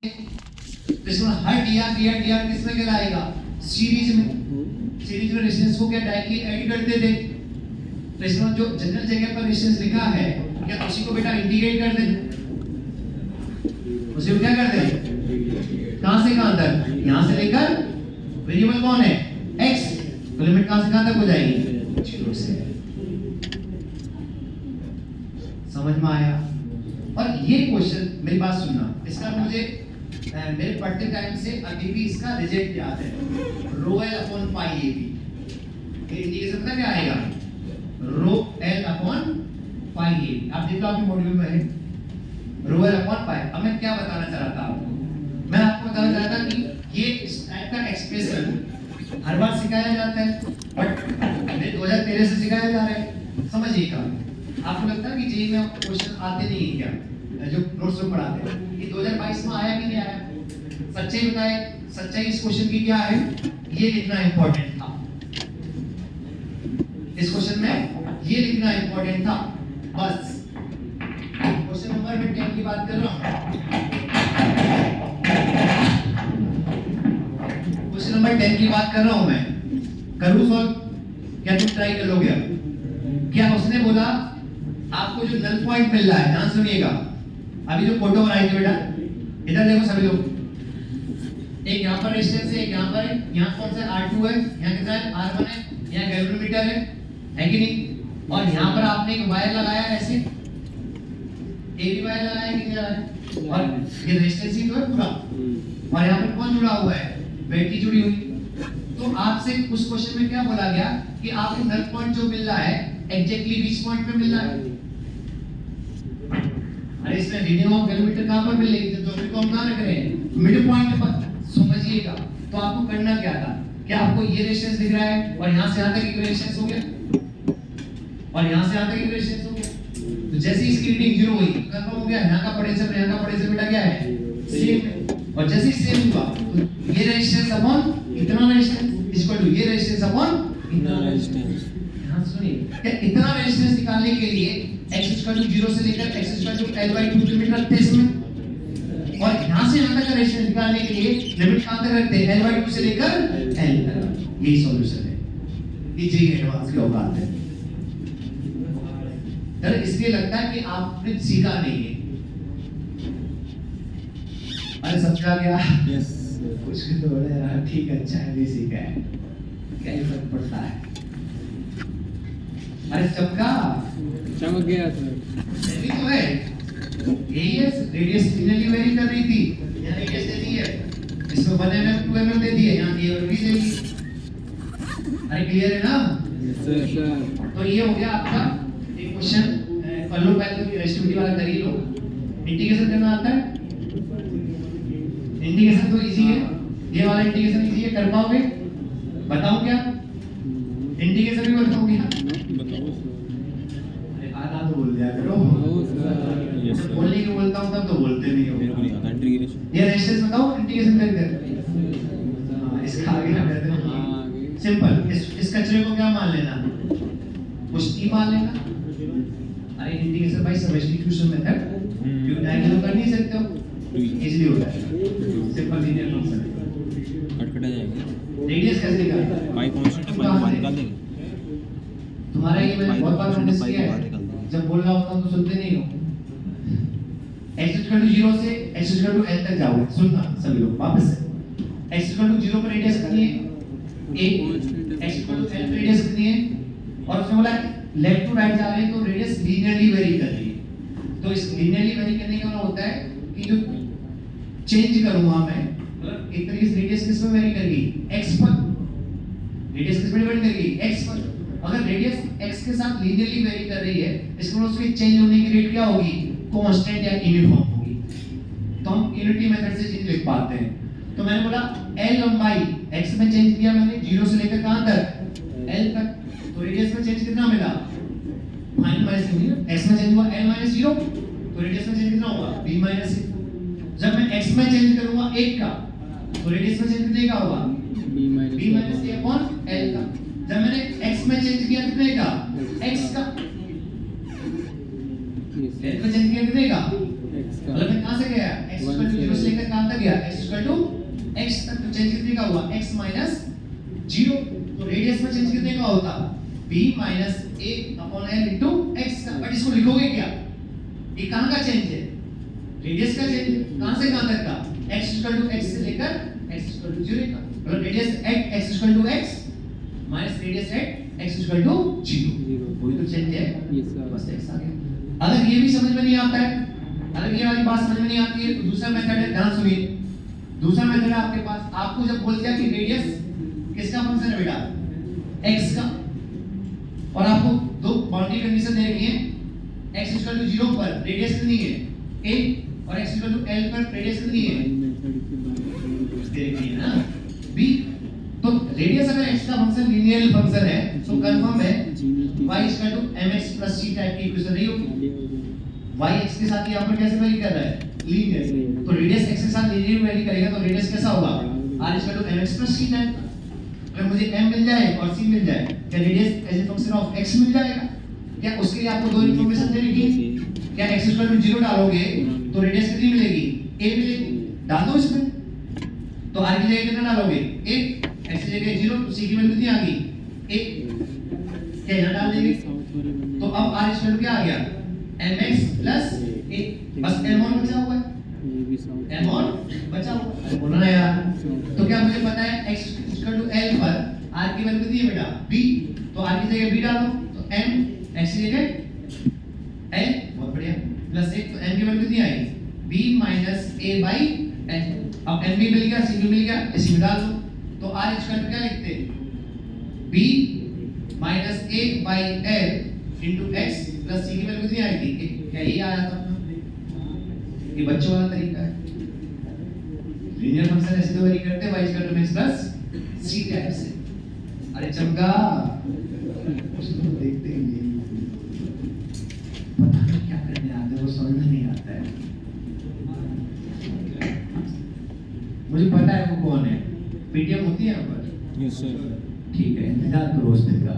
तो इसमें हर D R किसमें कहलाएगा? सीरीज में। सीरीज में रेजिस्टेंस को क्या डायरेक्टली ऐड करते थे, तो इसमें जो जनरल जगह पर रेजिस्टेंस लिखा है क्या उसी को बेटा इंटीग्रेट कर दे, उसे क्या कर दे, कहां से कहां तक, यहां से लेकर वेरिएबल कौन है x, तो लिमिट कहां से कहां तक हो जाएगी, 0 से। समझ में आया? और ये क्वेश्चन मेरी बात सुनना, इसका मुझे मेरे पढ़ते टाइम से अभी भी इसका रिजल्ट याद है, rho L upon pi A B. ये इंडिकेशन पता क्या आएगा, rho L upon pi A B. आप देख लो आपके मॉड्यूल में है रो एल अपॉन पाई। अब मैं क्या बताना चाह रहा था आपको, मैं आपको बताना चाहता कि ये इस टाइप का एक्सप्रेशन हर बार सिखाया जाता है, बट हमें 2013 से सिखाया जा रहा है। समझिएगा, आपको लगता है कि जेईई में क्वेश्चन आते नहीं है क्या, जो नोट्स में पढ़ाते हैं, ये 2022 में आया कि नहीं आया? सच्चाई बताए, सच्चाई इस क्वेश्चन की क्या है, ये लिखना इंपॉर्टेंट था। इस क्वेश्चन में ये लिखना इंपॉर्टेंट था बस। क्वेश्चन नंबर 10 की बात कर रहा हूं, क्वेश्चन नंबर 10 की बात कर रहा हूं मैं। करूं सॉल्व? क्या तुम ट्राई कर लोगे? क्या उसने बोला आपको जो नल पॉइंट मिल रहा है, ध्यान सुनिएगा, अभी जो फोटो बनाई थी बेटा, इधर देखो सभी लोग, एक यहाँ पर रेजिस्टेंस है, एक यहाँ पर है, यहाँ कौन सा R2 है, यहाँ कितना है R1 है, यहाँ गैल्वेनोमीटर है कि नहीं? और यहाँ पर आपने एक वायर लगाया ऐसे, AB वायर लगाया कि नहीं लगाया? और ये रेजिस्टेंस ही तो है पूरा, और यहाँ पर कौन जुड़ा हुआ है, बैटरी जुड़ी हुई। तो आपसे उस क्वेश्चन में क्या बोला गया कि आपको नल पॉइंट जो मिल रहा है एग्जैक्टली बीच पॉइंट पे मिल रहा है। अरे इसमें रीडिंग ऑफ गैल्वेनोमीटर कहां पर मिलेगी, तो भी हम कहां रख रहे हैं, मिड पॉइंट पर। समझिएगा, तो आपको करना क्या था, क्या आपको ये रेजिस्टेंस दिख रहा है और यहां से यहां तक एक रेजिस्टेंस हो गया, और यहां से यहां तक एक रेजिस्टेंस हो गया, तो जैसे इसकी रीडिंग 0 हुई कंफर्म हो गया, यहां का पोटेंशियल यहां का पोटेंशियल बेटा क्या है, सेम है। और जैसे ही सेम हुआ तो ये रेजिस्टेंस अपॉन इतना रेजिस्टेंस इक्वल टू ये रेजिस्टेंस अपॉन इतना रेजिस्टेंस। ध्यान सुनिए, इतना रेजिस्टेंस निकालने के लिए x इक्वल टू 0 से लेकर x equal to l/2 limit रखते हैं इसमें, और यहां से यहां तक का रेजिस्टेंस निकालने के लिए लिमिट कहां तक रखते हैं, l/2 से लेकर l तक। यही सॉल्यूशन है, ये जेईई एडवांस की औकात है। डर इसलिए लगता है कि आपने सीखा नहीं है। अरे समझा गया? यस कुछ भी तो बोले यार, ठीक है, अच्छा है, नहीं सीखा है, क्या ही फर्क पड़ता है। अरे चमक गया सर, यही तो है, यही है, रेडियस लिनियरली वेरी कर रही थी, यहाँ रेडियस दे दी है, इसमें 1 mm 2 mm दे दी है, यहाँ ये और भी दे दी। अरे क्लियर है ना? सर तो ये हो गया आपका एक क्वेश्चन। कर लो पहले, तो रेसिप्रोसिटी वाला कर ही लो। इंटीग्रेशन करना आता है? इंटीग्रेशन तो इजी है, ये वाला इंटीग्रेशन इजी है, कर पाओगे? बताऊं क्या इंटीग्रेशन भी बताऊं क्या? आधा तो बोल दिया करो, बोलने की बोलता हूं तब तो बोलते नहीं हो। ये रेजिस्टेंस बताओ इंटीग्रेशन करके, इसका आगे ना कर दे, सिंपल। इस कचरे को क्या मान लेना, कुछ नहीं मान लेना। अरे इंटीग्रेशन बाय सब्स्टिट्यूशन मेथड, क्यों डायरेक्टली तो कर नहीं सकते हो, इजीली होता है, सिंपल लीनियर फंक्शन। कट जाएगा, रेडियस कैसे निकालेंगे, पाई कांस्टेंट है, पाई बाहर निकाल देंगे। तुम्हारा ये मैंने बहुत बार नोटिस किया है, जब बोल रहा होता हूं तो सुनते नहीं हो। x इक्वल टू 0 से x इक्वल टू l तक जाओगे, सुनना सभी लोग वापस से। x इक्वल टू 0 पर रेडियस कितनी है, a। x equal to l पर रेडियस कितनी है, और उसने बोला लेफ्ट टू राइट जा रहे हैं तो रेडियस लीनियरली वेरी कर रही है। तो इस लीनियरली वेरी करने का मतलब होता है कि जो चेंज करूंगा मैं, मतलब एक तरीके से रेडियस किस में वेरी करेगी, x पर। रेडियस किस में वेरी करेगी, x पर। अगर रेडियस x के साथ लीनियरली वेरी कर रही है, इसका मतलब उसकी चेंज होने की रेट क्या होगी, कांस्टेंट या यूनिफॉर्म होगी। तो हम यूनिटी मेथड से चेंज लिख पाते हैं। तो मैंने बोला l लंबाई x में चेंज किया मैंने 0 से लेकर कहां तक, l तक। तो रेडियस में चेंज कितना मिला, फाइनल माइनस x में चेंज हुआ l - 0, तो रेडियस में चेंज कितना होगा, b - 1। जब मैं x में चेंज करूंगा 1 का, तो रेडियस में चेंज कितने का होगा, b - a अपॉन l का। जब मैंने x में चेंज किया कितने का, x का, l में चेंज किया कितने का, इसका मतलब मैं कहां से गया x One इक्वल टू से 0 से लेकर कहां तक गया x इक्वल टू x तक तो चेंज कितने का हुआ x माइनस 0 तो रेडियस में चेंज कितने का होता b minus a upon l into x का बट इसको लिखोगे क्या ये कहां का चेंज है रेडियस का चेंज कहां से कहां तक का x इक्वल टू x से लेकर x इक्वल टू 0 का मतलब radius at x equal to x minus radius at x equal to 0 कोई तो चेंज है यस सर बस x आ गया अगर ये भी समझ में नहीं आता है अगर ये वाली बात समझ में नहीं आती है तो दूसरा मेथड है ध्यान सुनिए दूसरा मेथड है आपके पास आपको जब बोल दिया कि रेडियस किसका फंक्शन है बेटा x का और आपको दो बाउंड्री कंडीशन दे रही है x इक्वल टू 0 पर रेडियस कितनी है a और x इक्वल टू l पर रेडियस कितनी है दे रही है ना b तो रेडियस अगर x का फंक्शन लीनियर फंक्शन है तो कंफर्म है y equal to mx plus c type की इक्वेशन नहीं होगी y x के साथ यहाँ पर कैसे वैरी कर रहा है लीनियर तो रेडियस x के साथ लीनियर वैरी करेगा तो रेडियस कैसा होगा r equal to mx plus c type अगर मुझे m मिल जाए और c मिल जाए क्या radius as a function of x मिल जाएगा क्या उसके लिए आपको दो इंफॉर्मेशन देनी है क्या x इक्वल टू 0 डालोगे तो रेडियस कितनी मिलेगी a मिलेगी डाल दो इसमें तो r की जगह कितना डालोगे a x की जगह 0 तो c की वैल्यू कितनी आ गई a क्या यहाँ डाल देंगे तो अब r इक्वल टू क्या आ गया mx प्लस a बस m1 बचा हुआ है m1 बचा हुआ है बोलना है यार तो क्या मुझे पता है x इक्वल टू l पर r की वैल्यू कितनी है बेटा b तो r की जगह b डालो तो m x की जगह l बहुत बढ़िया प्लस 1 तो m की वैल्यू कितनी आई b minus a by l अब m भी मिल गया c भी मिल गया इसी में डाल दो तो r इक्वल टू क्या लिखते हैं b minus a by l into x plus c की वैल्यू कितनी आई थी क्या यही आया था अपना ये बच्चों वाला तरीका है लीनियर फंक्शन ऐसे तो वेरी करते हैं y equal to mx plus c type से अरे चमका उसको देखते ही नहीं पता नहीं क्या करने आते हैं वो समझ में नहीं आता है मुझे पता है वो कौन है पीटीएम होती है यहाँ पर यस सर ठीक है इंतजार करो उस दिन का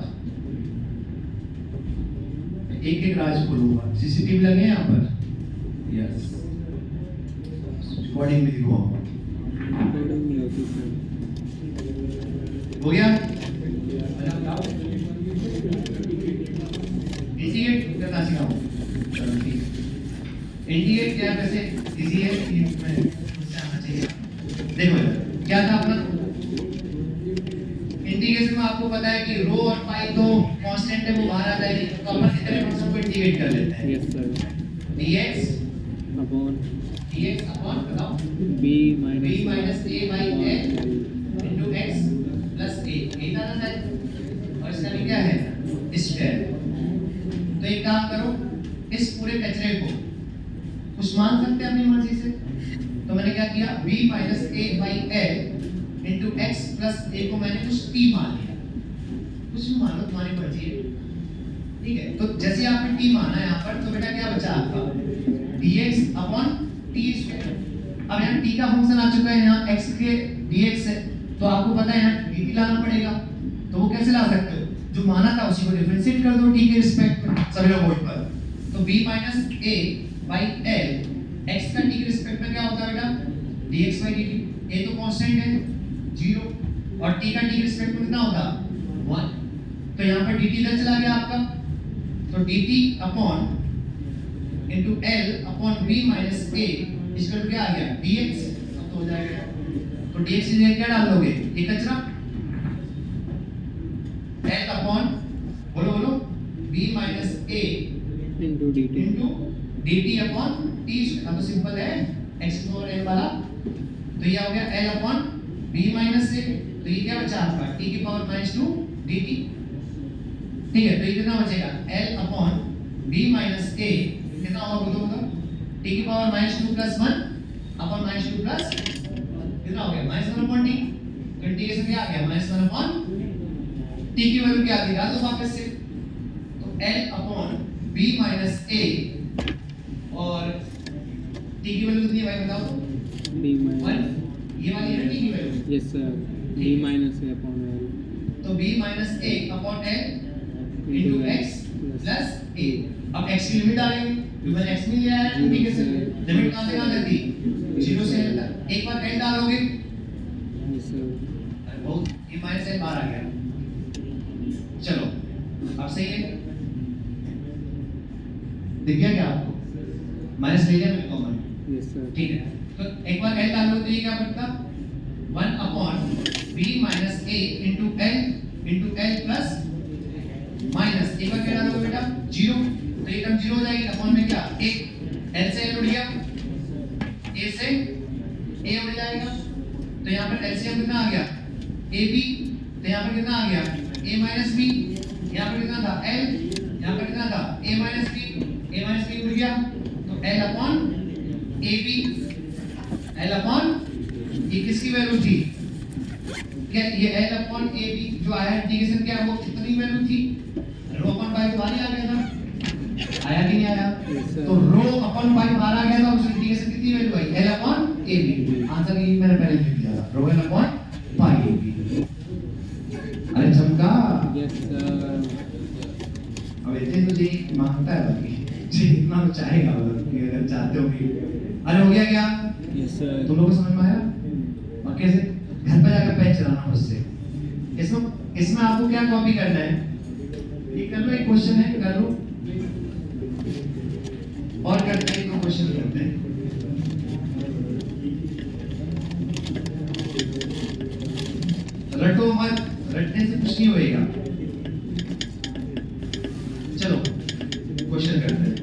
एक एक राज खोलूंगा सीसीटीवी लगे हैं यहाँ पर यस रिकॉर्डिंग में दिखाऊंगा हो गया इंटीग्रेट करना सिखाऊं चलो ठीक इंटीग्रेट क्या वैसे इजी है इसमें मुझसे आना चाहिए देखो क्या था अपना इंटीग्रेशन में आपको पता है कि रो और पाई तो कांस्टेंट है वो बाहर आ जाएगी तो अपन इतने फंक्शन को इंटीग्रेट कर लेते हैं यस सर dx अपॉन बताओ b minus a by l into x plus a इतना ना है और इसका भी क्या है स्क्वायर तो एक काम करो इस पूरे कचरे को कुछ मान सकते हैं अपनी मर्जी से तो मैंने क्या किया b minus a by l into x plus a को मैंने कुछ t मान लिया कुछ भी मानो तुम्हारी मर्जी है ठीक है तो जैसे आपने t माना यहाँ पर तो बेटा क्या बचा आपका dx अपॉन t स्क्वायर अब यहाँ t का फंक्शन आ चुका है यहाँ x के dx है तो आपको पता है यहाँ dt लाना पड़ेगा तो वो कैसे ला सकते हो जो माना था उसी को डिफरेंशिएट कर दो t के रिस्पेक्ट में सभी लोग वोट पर तो b minus a by l x का t के रिस्पेक्ट में क्या होता है बेटा dx बाई dt a तो कांस्टेंट है 0 और t का t के रिस्पेक्ट में कितना होता 1 तो यहाँ पर dt इधर चला गया आपका तो dt upon into l upon b minus a इसका क्या आ गया dx अब तो हो जाएगा तो dx की जगह क्या डाल दोगे ये कचरा l अपॉन बोलो बोलो b minus a into dt upon t अब तो सिंपल है x पावर n वाला तो ये हो गया l upon b minus a तो ये क्या बचा आपका t की पावर -2 dt ठीक है तो ये कितना बचेगा l upon b minus a कितना होगा बोलो बोलो t की पावर -2 प्लस 1 अपॉन -2 प्लस कितना हो गया -1 अपॉन t तो इंटीग्रेशन क्या आ गया -1 अपॉन t की वैल्यू क्या आ गई डाल दो वापस से तो l upon b minus a और t की वैल्यू कितनी है भाई बताओ तो b माइनस 1 ये वाली है ना t की value yes sir b minus a upon l तो b minus a upon l into x plus a अब x की लिमिट डालेंगे क्योंकि मैंने x मिल गया है इंटीग्रेशन लिमिट कहां से कहां तक थी? 0 से L तक। एक बार L डालोगे Yes sir. बहुत ये माइनस L बाहर आ गया। चलो अब सही है, दिख गया क्या आपको? माइनस ले लिया मैंने कॉमन, Yes sir. ठीक है। तो एक बार L डालोगे तो ये क्या बनता? 1 upon b minus a into L plus minus एक बार क्या डालोगे बेटा? 0, तो ये टर्म 0 हो जाएगी। अपॉन में क्या? 1, L से L उड़ गया, A से A उड़ जाएगा, तो यहाँ पर LCM कितना आ गया? AB, तो यहाँ पर कितना आ गया? A माइनस B, यहाँ पर कितना था? L, यहाँ पर कितना था? A माइनस B उड़ गया, तो L upon AB, L upon ये किसकी वैल्यू थी? क्या ये L अपॉन AB जो आया इंटीग्रेशन क्या वो कितनी वैल्यू थी? रो अपॉन पाई तो बाहर ही आ गया था, आया कि नहीं आया? Yes, sir. तो रो अपॉन पाई बाहर आ गया था, उस इंटीग्रेशन कितनी वैल्यू आई? L upon AB। आंसर ये मैंने पहले लिख दिया था, रो L अपॉन पाई AB। अरे चमका, Yes sir. अब इतने तुझे मांगता है बाकी जी, इतना तो चाहेगा कि अगर चाहते हो कि अरे हो गया क्या? Yes sir. तुम लोगों को समझ में आया? और कैसे घर पे जाकर पैच चलाना मुझसे। इसमें आपको क्या कॉपी करना है? ये कर लो, एक क्वेश्चन है कर लो, और करते हैं एक क्वेश्चन करते हैं। रटो मत, रटने से कुछ नहीं होएगा। चलो क्वेश्चन करते हैं।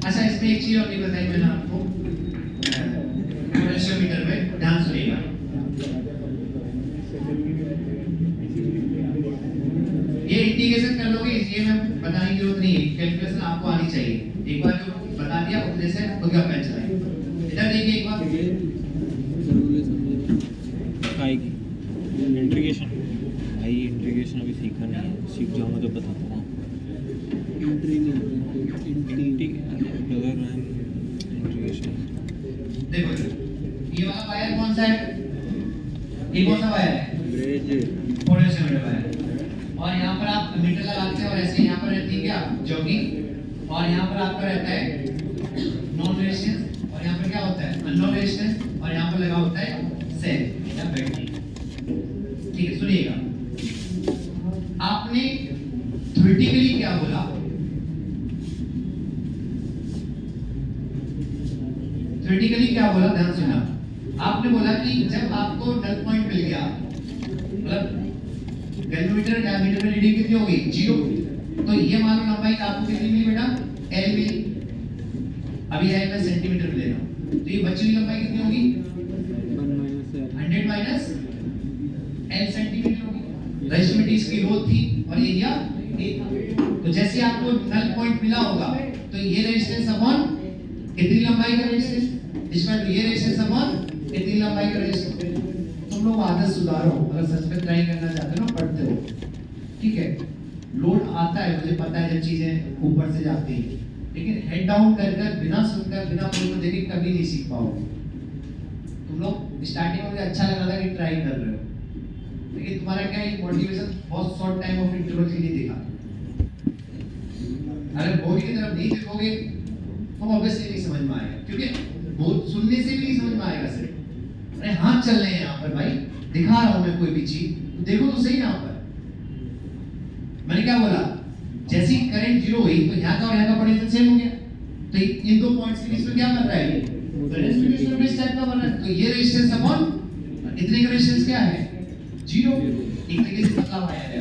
अच्छा इसमें एक चीज और नहीं बताई मैंने आपको, पोटेंशियोमीटर में ध्यान सुनिएगा। ये इंटीग्रेशन कर लोगे, इसलिए मैं बताने की जरूरत नहीं है, कैलकुलेशन आपको आनी चाहिए। एक बार जो बता दिया उतने से खुद का पेन चलाइए। इधर देखिए एक बार, जरूर समझे आएगी इंटीग्रेशन। भाई इंटीग्रेशन अभी सीखा नहीं है, सीख जाऊँ मैं तो बताता हूँ। एंट्री नहीं एंट्री इंटीग्रेशन देखो ये वाला वायर कौन सा है? ये कौन सा वायर है? Bridge potentiometer wire. और यहाँ पर आप मीटर लगाते हैं और ऐसे यहाँ पर रहती है क्या? जॉगिंग। और यहाँ पर आपका रहता है नॉन रेजिस्टेंस, और यहाँ पर क्या होता है? अननोन रेजिस्टेंस, और यहाँ पर लगा होता है सेल या बैटरी। ठीक है सुनिएगा, आपने थ्योरेटिकली क्या बोला? थ्योरेटिकली क्या बोला? ध्यान सुना। आपने बोला कि जब आपको नल पॉइंट मिल गया, मतलब गैल्वेमीटर डायमीटर में रीडिंग कितनी होगी? 0। तो ये मान लो लंबाई आपको कितनी मिली बेटा? L मिली। अभी है मैं सेंटीमीटर में ले रहा हूं, तो ये बची हुई लंबाई कितनी होगी? 100 माइनस L सेंटीमीटर होगी। रेजिस्टिविटी इसकी रो थी और एरिया A था। तो जैसे आपको नल पॉइंट मिला होगा, तो ये रेजिस्टेंस अपॉन कितनी लंबाई का रेजिस्टेंस, इसमें ये रेजिस्टेंस अपॉन कितनी लंबाई का रेजिस्टेंस। तुम लोग आदत सुधारो, अगर सच में ट्राई करना चाहते हो ना, पढ़ते हो ठीक है। लोड आता है, मुझे पता है जब चीजें ऊपर से जाती हैं, लेकिन हेड डाउन कर बिना सुनकर बिना बोल देखे कभी नहीं सीख पाओगे। तुम लोग स्टार्टिंग में मुझे अच्छा लगा था कि ट्राई कर रहे हो, लेकिन तुम्हारा क्या है मोटिवेशन बहुत शॉर्ट टाइम ऑफ इंटरवल के लिए दिखा। अगर बॉडी की तरफ नहीं देखोगे तो ऑब्वियसली नहीं समझ में आएगा, क्योंकि बहुत सुनने से भी नहीं समझ में आएगा सिर्फ। अरे हाथ चल रहे हैं यहाँ पर भाई, दिखा रहा हूं मैं कोई भी चीज, तो देखो तो सही यहाँ पर। मैंने क्या बोला? जैसी करंट 0 हुई तो यहाँ का और यहाँ का पोटेंशियल सेम हो गया, तो इन दो पॉइंट्स के बीच में क्या बन रहा है? रेजिस्टेंस में इस टाइप का बन रहा है। तो ये रेजिस्टेंस अपॉन इतने का रेजिस्टेंस क्या है? 0। एक तरीके से पतला वायर है,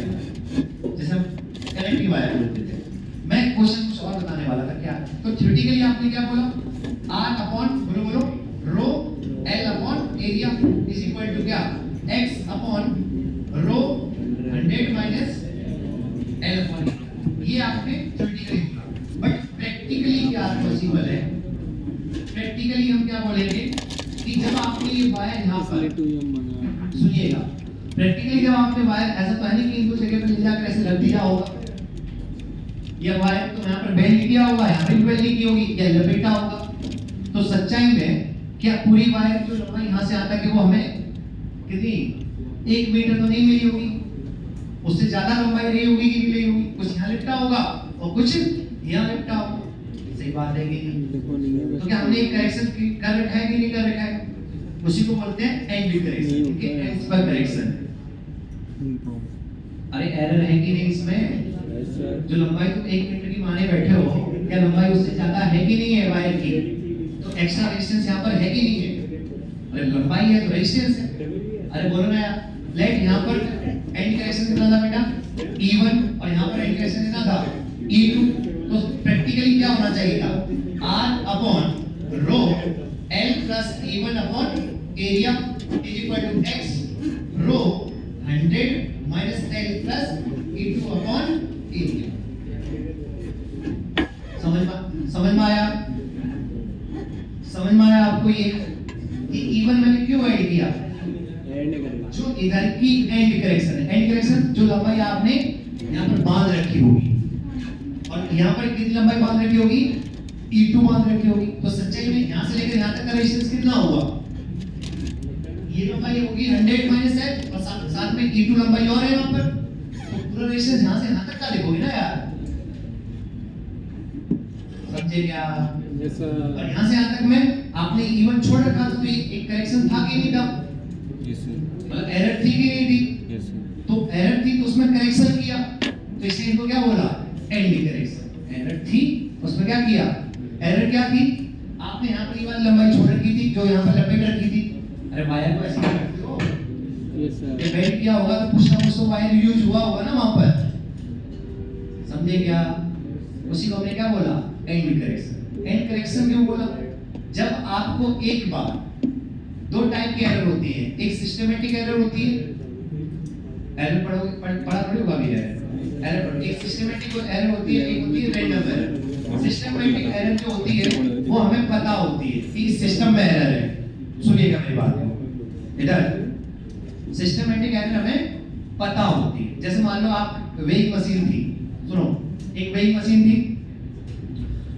जैसे हम करंट की वायर बोलते थे। मैं क्वेश्चन कुछ और बताने वाला था क्या, तो थ्योरेटिकली आपने क्या बोला? R अपॉन बोलो रो L upon area is equal to क्या? X upon rho 100 minus L upon, ये आपने थ्योरेटिकली बोला। बट प्रैक्टिकली क्या पॉसिबल है? प्रैक्टिकली हम क्या बोलेंगे कि जब आपने ये वायर यहाँ पर सुनिएगा, प्रैक्टिकली जब आपने वायर ऐसा तो है नहीं कि इनको जगह पे ले जाकर ऐसे रख दिया होगा, या वायर तो यहाँ पर बेल किया होगा, यहाँ पे बेल की होगी, या लपेटा होगा। तो सच्चाई में क्या पूरी वायर जो लंबाई यहाँ से आता है कि वो हमें कितनी 1 मीटर तो नहीं मिली होगी, उससे ज्यादा लंबाई रही होगी कि नहीं रही होगी, कुछ यहाँ लिपटा होगा और कुछ यहाँ लिपटा होगा। सही बात है कि नहीं? देखो नहीं है तो क्या हमने एक करेक्शन कर रखा है कि नहीं कर रखा है? उसी को बोलते हैं एंड करेक्शन, ठीक है, एंड पर करेक्शन। अरे एरर है कि नहीं इसमें? जो लंबाई तुम 1 मीटर की माने बैठे हो, क्या लंबाई उससे ज्यादा है कि नहीं है वायर की? तो एक्स्ट्रा रेजिस्टेंस यहाँ पर है कि नहीं है? अरे लंबाई है तो रेजिस्टेंस है। अरे बोलो ना यार, लेट यहाँ पर एंड करेक्शन कितना था बेटा? E1 और यहाँ पर एंड करेक्शन कितना था? E2। तो प्रैक्टिकली क्या होना चाहिए था? R upon rho L plus E1 upon area is equal to X rho 100 minus L plus E2 upon area. समझ में आया? समझ में आया आपको? ये E1 मैंने क्यों ऐड किया? एंड करेगा जो इधर की एंड करेक्शन है, एंड करेक्शन जो लंबाई आपने यहाँ पर बांध रखी होगी और यहाँ पर कितनी लंबाई बांध रखी होगी? E2 बांध रखी होगी। तो सच्चाई में यहाँ से लेकर यहाँ तक का रेजिस्टेंस कितना हुआ? ये लंबाई होगी 100 माइनस L और साथ में E2 लंबाई और है यहाँ पर, तो पूरा रेजिस्टेंस यहाँ से यहाँ तक का लिखोगे ना यार। समझे क्या? जैसा और यहाँ से यहाँ तक में आपने E1 छोड़ रखा तो एक करेक्शन था कि नहीं था? मतलब एरर थी कि नहीं थी? तो एरर थी तो उसमें करेक्शन किया, तो इसलिए इनको क्या बोला? And correction. एरर थी उसमें क्या किया? एरर क्या थी? आपने यहाँ पर ये वाली लंबाई छोड़ रखी थी जो यहाँ पर लपेट रखी थी। अरे वायर को ऐसे करते हो, यस ये बेल्ट किया होगा तो कुछ ना कुछ तो वायर यूज हुआ होगा ना वहां पर। समझे क्या? उसी को हमने क्या बोला? And correction. एंड करेक्शन क्यों बोला? जब आपको एक बार दो टाइप की एरर होती है, एक सिस्टमैटिक एरर होती है, एरर पढ़ा थोड़ी होगा भी एरर पढ़ो। एक सिस्टमैटिक एरर होती है, एक होती है रैंडम एरर। सिस्टमैटिक एरर जो होती है वो हमें पता होती है कि इस सिस्टम में एरर है। सुनिएगा मेरी बात इधर, सिस्टमैटिक एरर हमें पता होती है। जैसे मान लो आप वेइंग मशीन थी, सुनो, एक वेइंग मशीन थी,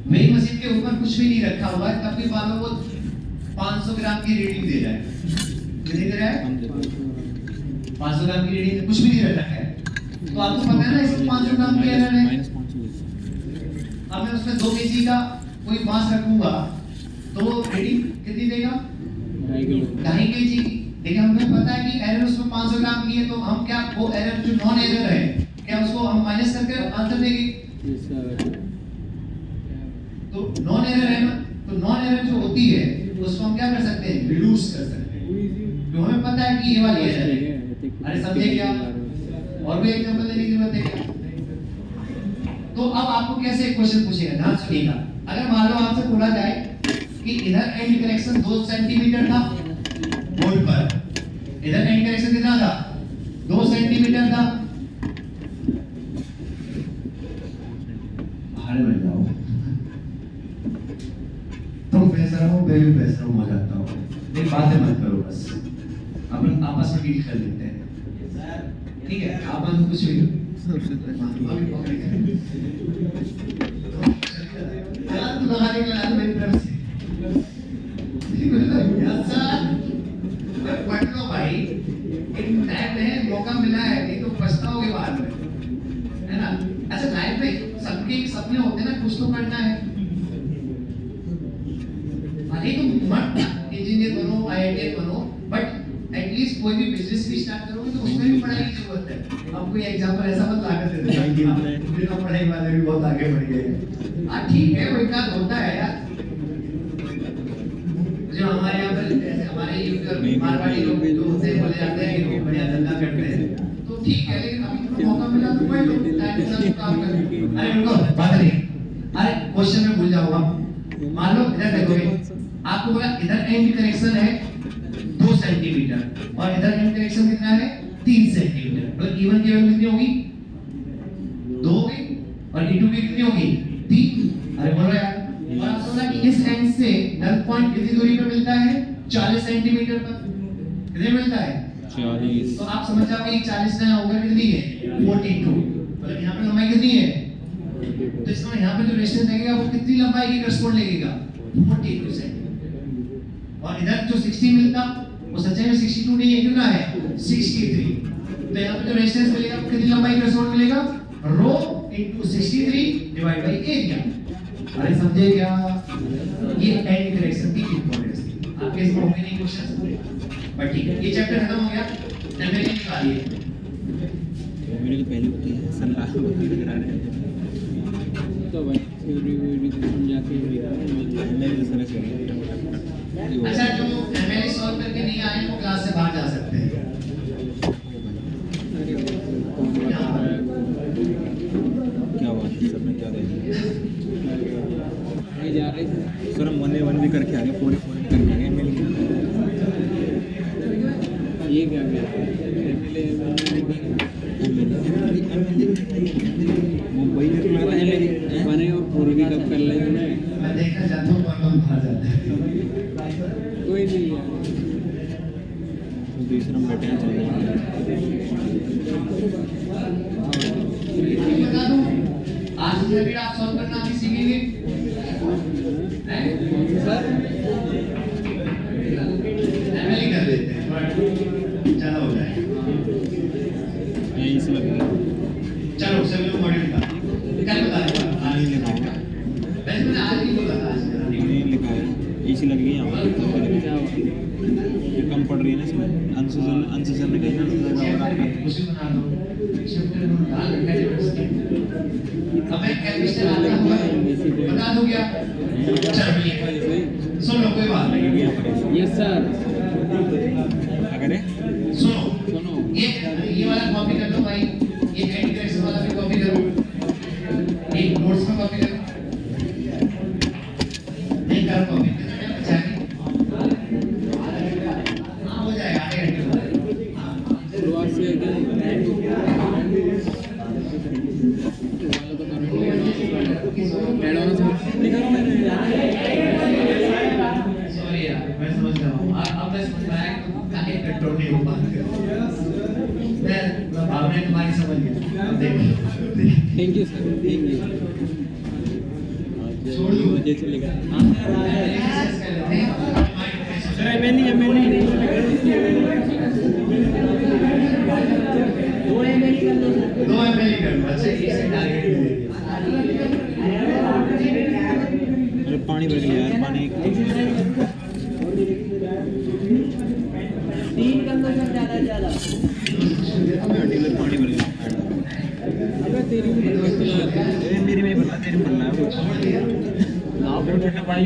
वेइंग मशीन के ऊपर कुछ भी नहीं रखा हुआ है, तब भी मान लो वो 500 ग्राम की रीडिंग दे रहा है। कितनी दे रहा है? 500 ग्राम की रीडिंग, कुछ भी नहीं रखा है। तो आपको पता है ना इसमें 500 ग्राम की एरर है। अब मैं उसमें 2 केजी का कोई मास रखूंगा तो वो रीडिंग कितनी देगा? 2.5 केजी की। लेकिन हमें पता है कि एरर उसमें 500 ग्राम की है, तो हम क्या वो एरर जो नॉन एरर है क्या उसको हम माइनस करके आंसर देंगे? तो नॉन एरर है ना, तो नॉन एरर जो होती है उसको हम क्या कर सकते हैं? रिड्यूस कर सकते हैं। तो हमें पता है कि ये वाली एरर है। अरे समझे क्या? और भी एग्जांपल देने की जरूरत है क्या? तो अब आपको कैसे एक क्वेश्चन पूछेगा, ध्यान सुनिएगा। अगर मान लो आपसे बोला जाए कि इधर एंड करेक्शन 2 सेंटीमीटर था बोर्ड पर, इधर एंड करेक्शन कितना था? 2 सेंटीमीटर था। बाहर बैठ जाओ, तुम पैसा हो, मैं भी पैसा हो जाता हूँ। नहीं बातें मत करो, बस अपन आपस में डील कर लेते हैं, ठीक है? आप मन कुछ भी मेरी तरफ से पढ़ लो भाई, एक टाइम है, मौका मिला है, नहीं तो पछताओगे बाद में, है ना? अच्छा लाइफ में सबके सपने होते हैं ना, कुछ तो करना है। भले तुम मत इंजीनियर बनो, IITian बनो, बट एटलीस्ट कोई भी बिजनेस भी स्टार्ट करोगे तो उसमें भी पढ़ाई की जरूरत है। अब कोई एग्जांपल ऐसा मत ला कर दे देना पढ़ाई वाले भी बहुत आगे बढ़ गए। हाँ ठीक है, वो एक होता है यार। जो हमारे यहाँ पर जैसे हमारे यूपी मारवाड़ी लोग जो होते हैं बोले जाते हैं कि लोग बढ़िया धंधा करते हैं, तो ठीक है, लेकिन अभी तो मौका मिला तो पढ़ लो, टाइम के साथ काम कर लो। अरे रुको, बात नहीं, अरे क्वेश्चन में भूल जाऊंगा। मान लो इधर देखोगे, आपको बोला इधर एंड करेक्शन है 2 सेंटीमीटर और इधर एंड करेक्शन कितना है? 3 सेंटीमीटर। मतलब E1 की वैल्यू कितनी होगी? 2 होगी और E2 की कितनी होगी? 3। अरे बोलो यार। और आपको बोला कि इस एंड से नल पॉइंट कितनी दूरी पर मिलता है? 40 सेंटीमीटर पर। कितने मिलता है? 40। तो आप समझ जाओगे 40 ना होगा कितनी है? 42। मतलब यहाँ पे लंबाई कितनी है? तो इसमें यहाँ पे जो रेडियस लगेगा वो कितनी लंबाई की करस्पॉन्ड लगेगा? 42 सेंटीमीटर। और इधर जो 60 मिलता वो सच्चाई में 62 नहीं है, कितना है 63। तो यहाँ पे जो रेजिस्टेंस मिलेगा कितनी लंबाई का रिस्पॉन्स मिलेगा, रो इनटू 63 डिवाइड बाय एरिया। अरे समझे क्या, ये एंड करेक्शन की इंपॉर्टेंस थी। आपके इसमें होंगे नहीं क्वेश्चन, बट ठीक है, ये चैप्टर खत्म हो गया। एमएलए निकालिए। मेरे को पहले होती है सलाह वगैरह करा रहे हैं तो भाई थ्योरी वोरी तो समझाते ही मेरे को समझ नहीं अच्छा, जो एमएलए सॉल्व करके नहीं आए वो क्लास से बाहर जा सकते हैं। अरे क्या बात है सर, मैं क्या देख ये जा रहे थे सर हम 1 भी करके आ गए, 4 भी करके आ गए। ये क्या गया मुंबई में तो लग रहा है बने और पूरी भी कब कर ले तूने, मैं देखना चाहता हूँ कौन कौन बाहर जाता है। कोई नहीं यार दूसरा हम बैठे हैं चल रहे बता दूं, आज से भी आप सॉल्व करना भी सीखेंगे। सर एमएलए कर लेते हैं, ज्यादा हो जाएगा। हैं इस लग चलो सभी लोग मॉड्यूल का कल बता दूंगा। आज नहीं लिखा होगा, वैसे मैंने आज ही बोला था, आज करा नहीं। नहीं लिखा है इसी लग गई यहाँ पर। ये कम पड़ रही है ना इसमें, अनसुजन ने कहीं ना उसी बना दो चैप्टर में डाल रखा है इसके। अब मैं कैलकुलेटर आता हूँ, बता दूं क्या। चलिए सुन लो, कोई बात नहीं। यस सर क्या करें सुनो, सुनो ये वाला कॉपी कर लो भाई, ये एंड करेक्शन वाला भी कॉपी करो, एक नोट्स में कॉपी करो। नहीं करो कॉपी, अच्छा हाँ हो जाएगा, आधे घंटे में। शुरुआत से सॉरी यार, मैं समझ रहा हूँ। अब मैं समझ रहा है कि काहे कंट्रोल नहीं हो पा रहा। मैं भावना तुम्हारी समझ गया। अब देखो thank you sir, thank you छोड़ दो। वजह से लेकर सर एमएलए दो एमएलए कर लो। अच्छा, इसे टारगेट दे दिया। अरे पानी भर गया यार, पानी पानी भर गया। अबे तेरी भी मेरी में भरना, तेरी में भरना है ठंडा पानी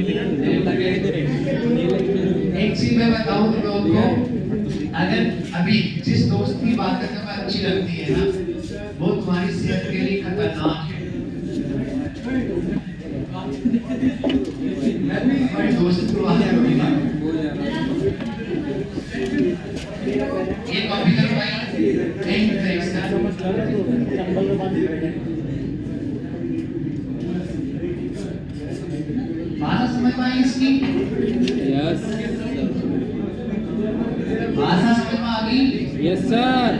एक चीज मैं बताऊं तुम लोगों को, अगर अभी जिस दोस्त की बात करने में अच्छी लगती है ना, वो तुम्हारी सेहत के लिए खतरनाक है। मैं भी तुम्हारी दोस्त को बात करूंगा। ये कॉपी करो भाई, एंड करेक्शन। भाषा समझ में आई इसकी? यस भाषा समझ में आ गई? यस सर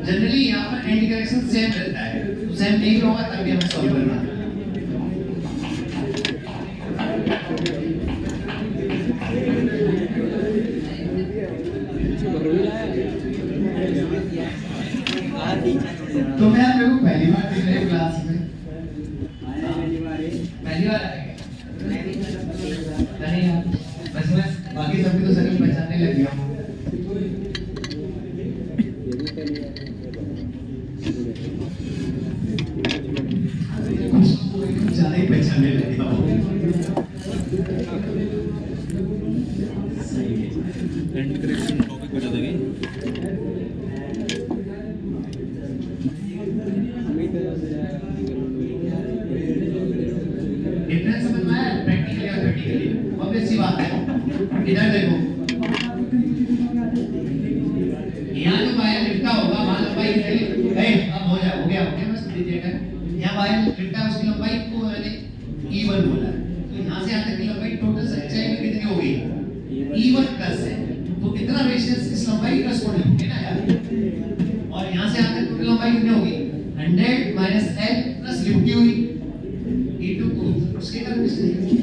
जनरली यहाँ पर एंड करेक्शन सेम रहता है, तो सेम नहीं होगा तब भी हमें सॉल्व करना है। तो मैं आप लोगों को पहली बार देख रहे हो क्लास में? पहली बार आए? नहीं यार, बस मैं बाकी सबकी तो सभी पहचानने लग गया हूँ। ज्यादा ही पहचानने लग गया हूँ। एंड करेक्शन टॉपिक बता देंगे। डिफरेंस समझ में आया प्रैक्टिकली और थ्योरेटिकली? ऑब्वियस सी बात है। इधर देखो, यहाँ जो वायर लिखता होगा वहाँ लंबाई कितनी? अब हो गया बस दीजिएगा। यहाँ वायर लिखता है उसकी लंबाई को मैंने E1 बोला है, तो यहाँ से यहाँ तक की लंबाई टोटल सच्चाई में कितनी हो गई? E1 प्लस है, तो कितना रेजिस्टेंस इस लंबाई का कॉरेस्पॉन्डिंग है ना यार। और यहाँ से यहाँ तक टोटल लंबाई कितनी होगी? 100 माइनस L प्लस लिखती हुई E2 को उसके कारण कुछ नहीं,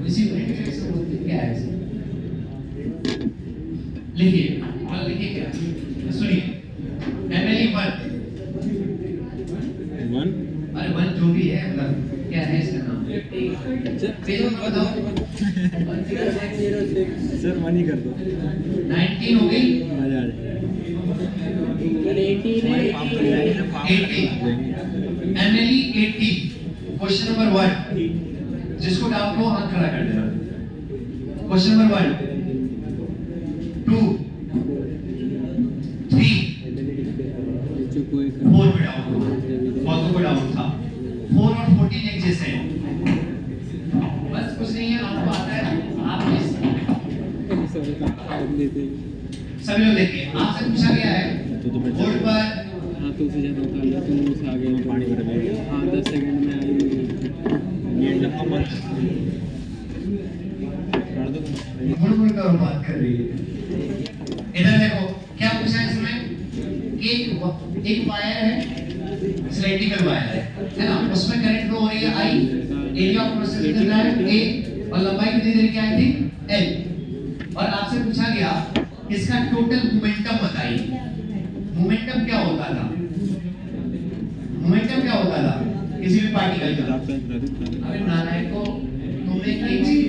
इसी को इंटीग्रेशन बोलते हैं। क्या है लिखिए और लिखिए क्या, सुनिए MLE 1, अरे 1 जो भी है मतलब क्या है इसका नाम, पेज नंबर बताओ। सर मनी कर दो 19 हो गई, मजा आ जाए 80 MLE 80, क्वेश्चन नंबर 1, जिसको डाउट हो हाथ खड़ा कर देना। क्वेश्चन नंबर 1, 2, 3, 4 पे डाउट हुआ, बहुतों को डाउट था। 4 और 14 एक जैसे हैं, बस कुछ नहीं है, आपको आता है, आप सभी लोग देखिए, आपसे पूछा गया है बोर्ड पर हाथों से ज़्यादा उतारना, तुम उस आगे में पानी भर देगा हाँ 10 सेकंड में आई ये लंबा मत कर दो मुड़ कर बात कर रही है। इधर देखो क्या पूछा है इसमें, एक वायर है, सिलेंड्रिकल वायर है ना, उसमें करंट फ्लो हो रही है I, एरिया ऑफ प्रोसेस कितना है A, और लंबाई कितनी देर की आई थी L, और आपसे पूछा गया इसका टोटल मोमेंटम बताइए। मोमेंटम क्या होता था, मोमेंटम क्या होता था किसी भी पार्टिकल का। अबे नालायक को, तुमने एक चीज,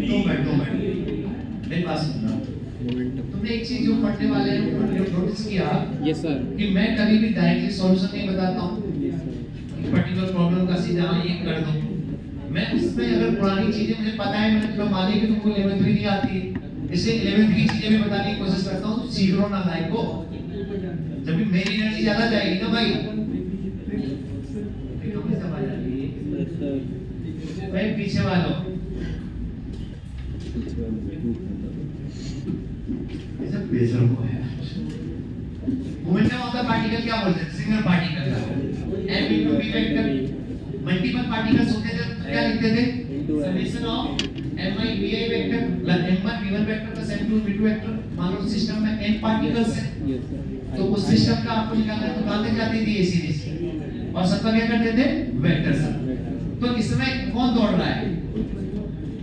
2 मिनट मेरे पास सुनना, तुमने एक चीज जो पढ़ने वाले हैं उन्होंने नोटिस किया यस सर कि मैं कभी भी डायरेक्टली सॉल्यूशन नहीं बताता हूँ, पर्टिकुलर प्रॉब्लम का सीधा ये कर दो। मैं उसमें अगर पुरानी चीजें मुझे पता है, मैंने तुम्हें मानी कि तुमको 11th भी नहीं आती, इसलिए 11th की चीजें भी बताने की कोशिश करता हूँ, सीख लो ना लाइक को, जब भी मेरी एनर्जी ज्यादा जाएगी ना भाई, भाई पीछे वालों ऐसा बेशर्म हो है। मोमेंटम ऑफ द पार्टिकल क्या बोलते हैं, सिंगल पार्टिकल का m into v vector, multiple particles होते थे तो क्या लिखते थे, summation of mi vi vector plus m1 v1 vector plus m2 v2 vector. मान लो सिस्टम में n पार्टिकल्स हैं तो उस सिस्टम का आपको निकालना है तो कहां जाती थी ये सीरीज, और सबका क्या करते थे वेक्टर सब। तो इस समय कौन दौड़ रहा है,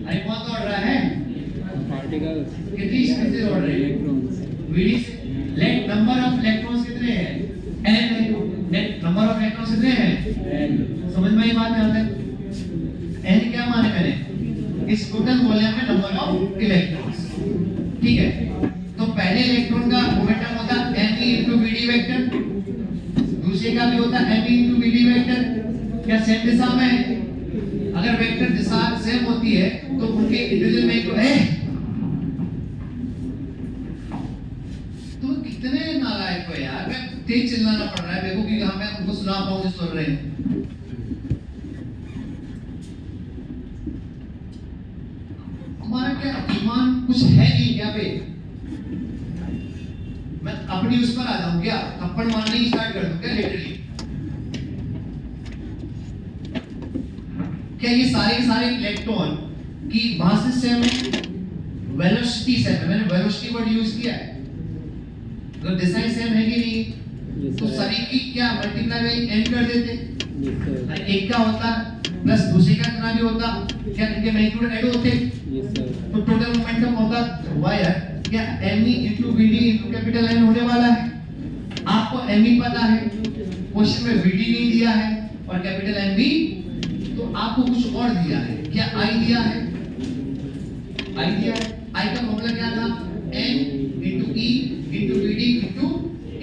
अरे कौन दौड़ रहा है, पार्टिकल्स कितनी स्पीड से दौड़ रहे हैं, इलेक्ट्रॉन्स vd से। लेट नंबर ऑफ इलेक्ट्रॉन्स कितने हैं, n है, नेट नंबर ऑफ इलेक्ट्रॉन्स कितने हैं, समझ में ये बात नहीं आता है। n क्या माने मैंने, इस टोटल वॉल्यूम में नंबर ऑफ इलेक्ट्रॉन्स, ठीक है। तो पहले इलेक्ट्रॉन का मोमेंटम होता है me into vd वेक्टर, दूसरे का भी होता है me into vd वेक्टर। क्या सेम दिशा में है, अगर वेक्टर दिशा सेम होती है तो उनके इंडिविजुअल में तो है। तुम कितने नालायक हो यार, मैं तेज चिल्लाना पड़ रहा है देखो कि मैं उनको सुना पाऊं जो सुन रहे हैं। तुम्हारा क्या ईमान कुछ है नहीं क्या पे, मैं अपनी उस पर आ जाऊं क्या, थप्पड़ मारने ही स्टार्ट कर दूं क्या लिटरली। क्या ये सारे के सारे इलेक्ट्रॉन की मास सेम है, वेलोसिटी सेम है, मैंने वेलोसिटी वर्ड यूज किया है, तो दिशाएं सेम है कि नहीं, तो सभी की क्या मल्टीप्लाई बाय n कर देते, एक का होता प्लस दूसरे का कितना भी होता, क्या इनके मैग्नीट्यूड ऐड होते, तो टोटल मोमेंटम होगा वायर क्या me into vd into capital N होने वाला है। आपको me पता है, क्वेश्चन में vd नहीं दिया है और कैपिटल N भी, तो आपको कुछ और दिया है, क्या I दिया है, I दिया है। I का फॉर्मूला क्या था, n into e into vd into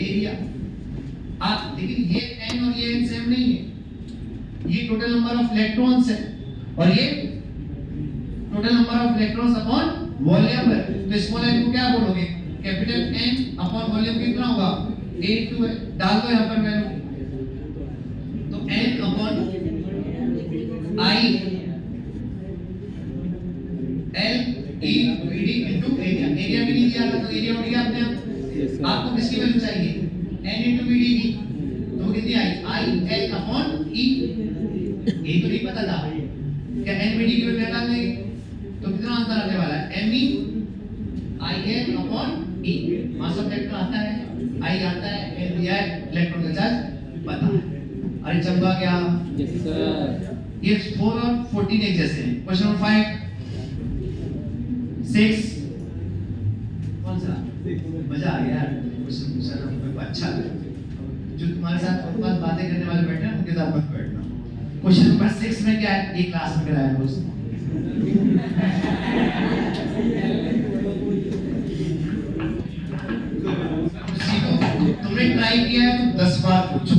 area. आप लेकिन ये n और ये n सेम नहीं है, ये टोटल नंबर ऑफ इलेक्ट्रॉन्स है और ये total number of electrons upon volume है। तो स्मॉल n को क्या बोलोगे, कैपिटल N अपॉन वॉल्यूम कितना होगा, A2 है, डाल दो यहाँ पर वैल्यू, तो n upon I L E VD into area. Area भी नहीं दिया था तो एरिया उठ गया अपने आप। आपको किसकी वैल्यू चाहिए, n into VD की, तो कितनी आई, I L अपॉन E, ये तो नहीं पता था, क्या n VD की वैल्यू निकाल लेंगे तो कितना आंसर आने वाला है, me I L upon E। Mass of electron आता है, I आता है, L दिया है, इलेक्ट्रॉन का चार्ज पता है। अरे चमका क्या, यस सर। ये 4 और 14 एक जैसे हैं। क्वेश्चन नंबर 5 6 कौन सा अच्छा है। जो तुम्हारे साथ फुटपाथ बातें करने वाले बैठे हैं उनके साथ मत बैठना। क्वेश्चन नंबर 6 में क्या है? एक क्लास में कराया रोज। तुमने ट्राई किया है तो 10 बार पूछो।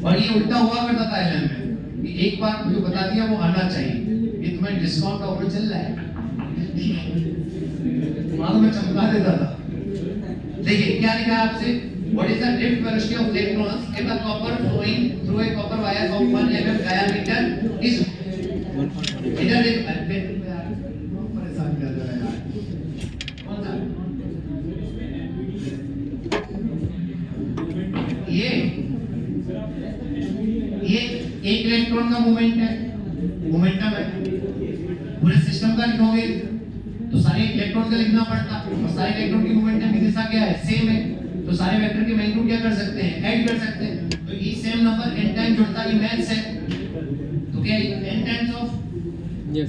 और ये उल्टा हुआ करता था एलएम में कि एक बार जो बता दिया वो आना चाहिए। ये तुम्हें डिस्काउंट ऑफर चल रहा है, मालूम में चमका देता था। देखिए क्या लिखा है आपसे, what is the drift velocity of electrons if a copper flowing through a copper wire of 1 mm diameter is. इधर देखो परेशान कर रहा है यार, कौन सा ये एक इलेक्ट्रॉन का मूवमेंट है, मोमेंटम है। पूरे सिस्टम का लिखोगे तो सारे इलेक्ट्रॉन का लिखना पड़ता, और सारे इलेक्ट्रॉन की मोमेंटम की दिशा क्या है? सेम है। तो सारे वेक्टर के मैग्नीट्यूड क्या कर सकते हैं? ऐड कर सकते हैं। तो ई सेम नंबर n टाइम जुड़ता है, मैथ्स है। तो क्या n times of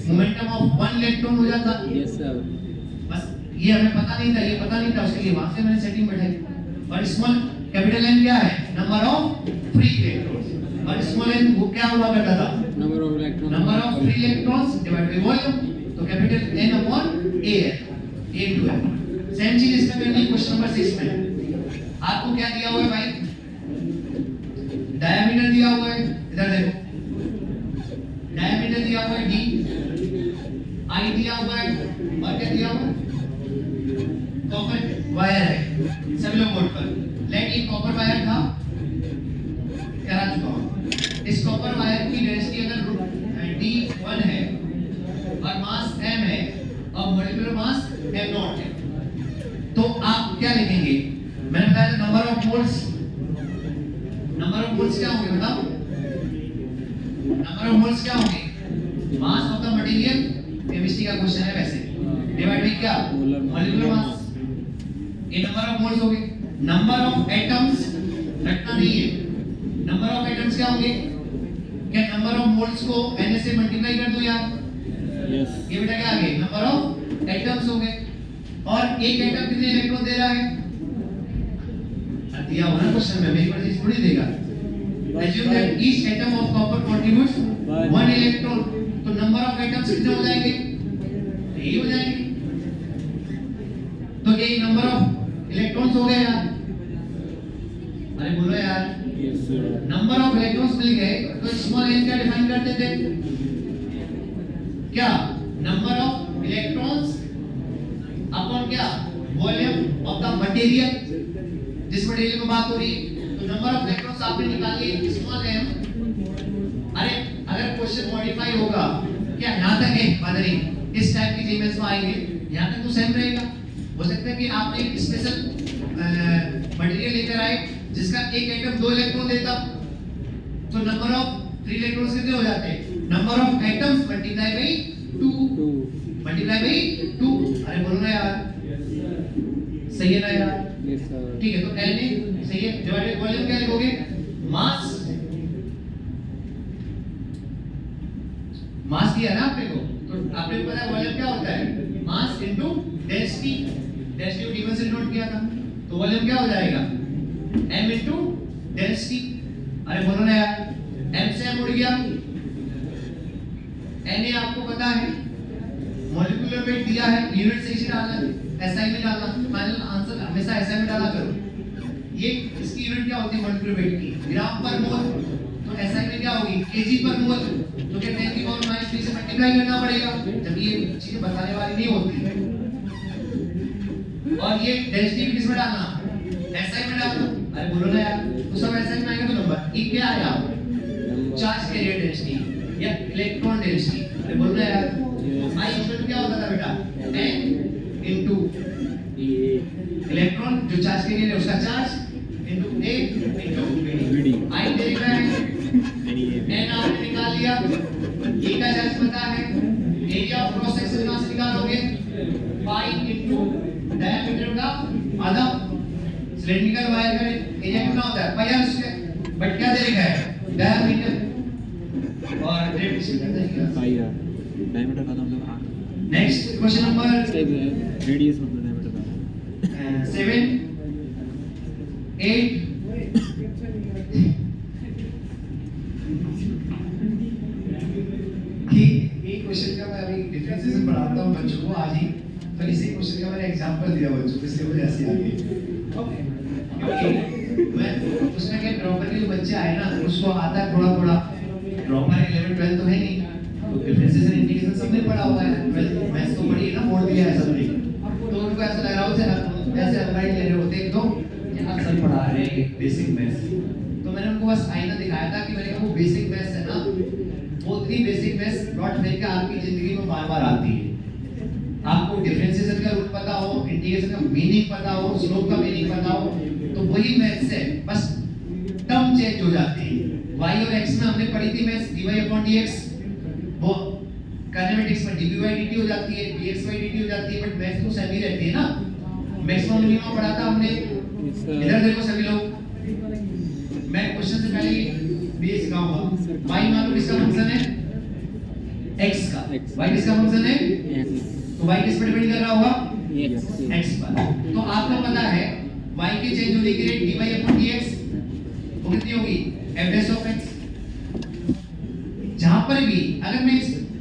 momentum of 1 electron हो जाता। Yes sir. बस ये हमें पता नहीं था, ये पता नहीं था, उसके लिए वहां से मैंने सेटिंग बैठाई। और स्मॉल कैपिटल N क्या है? Number of free electrons. और स्मॉल n वो क्या हुआ करता था? Number of electron. Number of free electrons divide by volume. तो कैपिटल N अपॉन A है, A into N। सेम चीज इसमें करनी है क्वेश्चन नंबर 6 में। आपको क्या दिया हुआ है भाई? डायमीटर दिया हुआ है, इधर देखो। डायमीटर दिया हुआ है D, I दिया हुआ है, और क्या दिया हुआ है? कॉपर वायर है। सभी लोग नोट कर लेट। ये कॉपर वायर था, करा चुका हूं। इस कॉपर वायर की डेंसिटी अगर D1 है और मास m है और मॉलिक्यूलर मास m0 है, तो आप क्या लिखेंगे? मैंने बताया था number of moles. Number of moles क्या होंगे बताओ? नंबर ऑफ मोल्स क्या होंगे? Mass of the material, chemistry का क्वेश्चन है वैसे, डिवाइड बाय क्या? Molecular mass. ये नंबर ऑफ मोल्स होंगे। नंबर ऑफ एटम्स रटना नहीं है। नंबर ऑफ एटम्स क्या होंगे? क्या नंबर ऑफ मोल्स को n से मल्टीप्लाई कर दो यार? यस। ये बेटा क्या आ गए? नंबर ऑफ एटम्स हो गए। और एक एटम कितने इलेक्ट्रॉन दे रहा है? दिया हुआ ना क्वेश्चन में, मेरी मर्जी थोड़ी देगा। assume that each atom of copper contributes 1 electron। तो नंबर ऑफ एटम्स कितने हो जाएंगे? 3 हो जाएंगे। तो ये नंबर ऑफ इलेक्ट्रॉन्स हो गए यार। अरे बोलो यार। Yes sir. Number of electrons मिल गए तो स्मॉल n क्या डिफाइन करते थे? क्या? नंबर ऑफ इलेक्ट्रॉन्स अपॉन क्या? Volume of the material. जिस मटेरियल में बात हो रही है, तो नंबर ऑफ इलेक्ट्रॉन्स आपने निकाली स्मॉल m। अरे अगर क्वेश्चन मॉडिफाई होगा क्या यहां तक है मदरी इस टाइप की जीमेल्स में आएंगे, यहां तक तो सेम रहेगा। हो सकता है कि आपने एक स्पेशल मटेरियल लेकर आए जिसका एक एटम 2 इलेक्ट्रॉन देता, तो नंबर ऑफ फ्री इलेक्ट्रॉन्स कितने हो जाते हैं? Number of atoms multiply by 2। Multiply by 2। अरे बोलो ना यार, सही है ना यार? Yes sir. ठीक है, तो Na सही है, डिवाइडेड वॉल्यूम क्या लिखोगे? मास। मास दिया ना आपने को, तो आपने को पता है वॉल्यूम क्या होता है? Mass into density. डेंसिटी को d1 से डिनोट किया था, तो वॉल्यूम क्या हो जाएगा? m into density. अरे बोलो ना यार, m से m उड़ गया। Na आपको पता है, मॉलिक्यूलर वेट दिया है, यूनिट से इसे डालना है, SI में डालना। फाइनल आंसर हमेशा SI में डाला करो। ये इसकी यूनिट क्या होती है मॉलिक्यूलर वेट की? ग्राम पर मोल। तो SI में क्या होगी? kg पर मोल। तो क्या 10 की पावर -3 से मल्टीप्लाई करना पड़ेगा, जब ये चीजें बताने वाली नहीं होती। और ये डेंसिटी भी किसमें डालना? SI में डालना। अरे बोलो ना यार, तो सब SI में आएगा तो नंबर ये क्या आया? चार्ज कैरियर डेंसिटी या इलेक्ट्रॉन डेंसिटी। अरे बोलो ना यार, I इक्वल क्या होता था बेटा? n इनटू इलेक्ट्रॉन जो चार्ज कैरियर है उसका charge into a into VD। I दे रहा है, n आपने निकाल लिया, a का चार्ज पता है, एरिया ऑफ क्रॉस सेक्शन कहां से निकालोगे? पाई इनटू डायमीटर का आधा। सिलेंड्रिकल वायर का एरिया कितना होता है? पाई आर स्क्वायर। बट क्या दे रखा है? डायमीटर और रेडियस दे रखा है। पाई आर। डायमीटर का मतलब आर। नेक्स्ट क्वेश्चन नंबर सही है। रेडियस मतलब डायमीटर का 7। 8 कि एक क्वेश्चन का मैं अभी डिफरेंसेस पढ़ाता हूँ बच्चों को आज ही, तो इसी क्वेश्चन का मैंने एग्जांपल दिया बच्चों को, इसलिए मुझे ऐसे आ गई। क्योंकि मैं उसमें क्या प्रॉपर के जो बच्चे आए ना उसको आता है थोड़ा थोड़ा, प्रॉपर 11 12 तो है नहीं, तो डिफरेंसेस एंड इंटीग्रेशन सबने पढ़ा हुआ है, मैथ्स तो पढ़ी है ना, बोर्ड दिया है सबने, तो उनको ऐसा लग रहा होता है ऐसे अप्लाई ले रहे होते एकदम यहाँ सर पढ़ा रहे हैं बेसिक मैथ्स। तो मैंने उनको बस आईना दिखाया था कि मैंने कहा वो बेसिक मैथ्स है ना, वो इतनी बेसिक मैथ्स लौट फिर के आपकी जिंदगी में बार बार आती है। आपको डिफरेंशिएशन का रूट पता हो, इंटीग्रेशन का मीनिंग पता हो, स्लोप का मीनिंग पता हो, तो वही मैथ्स है, बस टर्म चेंज हो जाती है। y और x में हमने पढ़ी थी मैथ्स dy/dx, वो काइनेमेटिक्स में dv/dt हो जाती है, dx/dt हो जाती है, बट मैथ्स तो सेम ही रहती है ना। मैक्सिमम मिनिमम पढ़ा था हमने, इधर देखो सभी लोग, मैं क्वेश्चन से पहले बेस सिखाऊंगा। y मान लो किसका फंक्शन है, x का, y किसका फंक्शन है, तो y किस पर डिपेंड कर रहा होगा, x पर। तो आपको पता है y के चेंज होने की रेट dy/dx वो कितनी होगी, f of x। जहां पर भी अगर मैं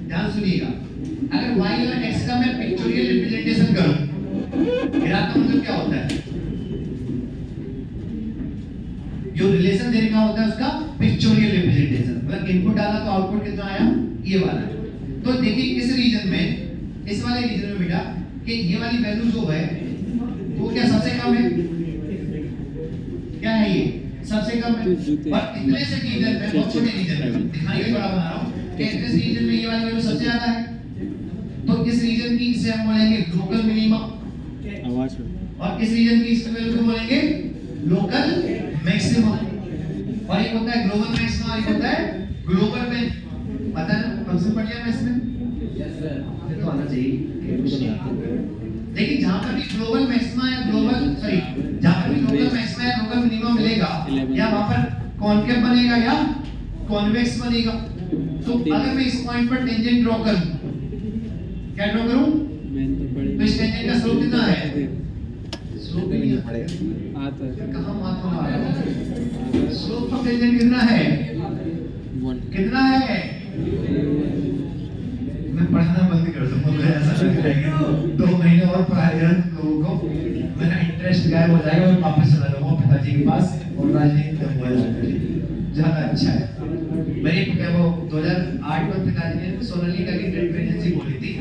ध्यान सुनिएगा, अगर y और x का मैं पिक्टोरियल रिप्रेजेंटेशन करूं, ग्राफ का मतलब क्या होता है, जो रिलेशन देने का होता है उसका पिक्टोरियल रिप्रेजेंटेशन, मतलब इनपुट डाला तो आउटपुट कितना आया, ये वाला। तो देखिए इस रीजन में, इस वाले रीजन में बेटा कि ये वाली वैल्यू जो है वो क्या सबसे कम है, क्या है ये सबसे कम है, और इतने से रीजन में बहुत छोटे रीजन में दिखाने के बड़ा बना रहा हूं कि इस रीजन में ये वाली वैल्यू सबसे ज्यादा है, तो इस रीजन की इसे हम बोलेंगे लोकल मिनिमम, और इस रीजन की इस वैल्यू को बोलेंगे लोकल मैक्सिमम, और एक होता है ग्लोबल मैक्सिमम, एक होता है ग्लोबल में। पता है ना फंक्शन पढ़ लिया मैथ्स में, यस सर, तो आना चाहिए। लेकिन जहां पर भी ग्लोबल मैक्सिमा या ग्लोबल सॉरी जहां पर भी लोकल मैक्सिमा या लोकल मिनिमम मिलेगा, या वहां पर कॉनकेव बनेगा या कॉन्वेक्स बनेगा। तो अगर मैं इस पॉइंट पर टेंजेंट ड्रॉ करूं, क्या ड्रॉ करूं, तो इस टेंजेंट का स्लोप कितना है, स्लोप नहीं आता है, कहां माथा मार रहा हूं, स्लोप ऑफ टेंजेंट कितना है, कितना है, मैं पढ़ना बंद कर दूंगा, मुझे ऐसा लग रहा है कि 2 महीने और पढ़ाएगा लोगों को, मेरा इंटरेस्ट गायब हो जाएगा और वापस चला जाऊंगा पिताजी के पास और राजनीति में हुआ ज्यादा अच्छा है। मेरी क्या वो 2008 में पिताजी ने सोनालिका की ट्रेड एजेंसी खोली थी,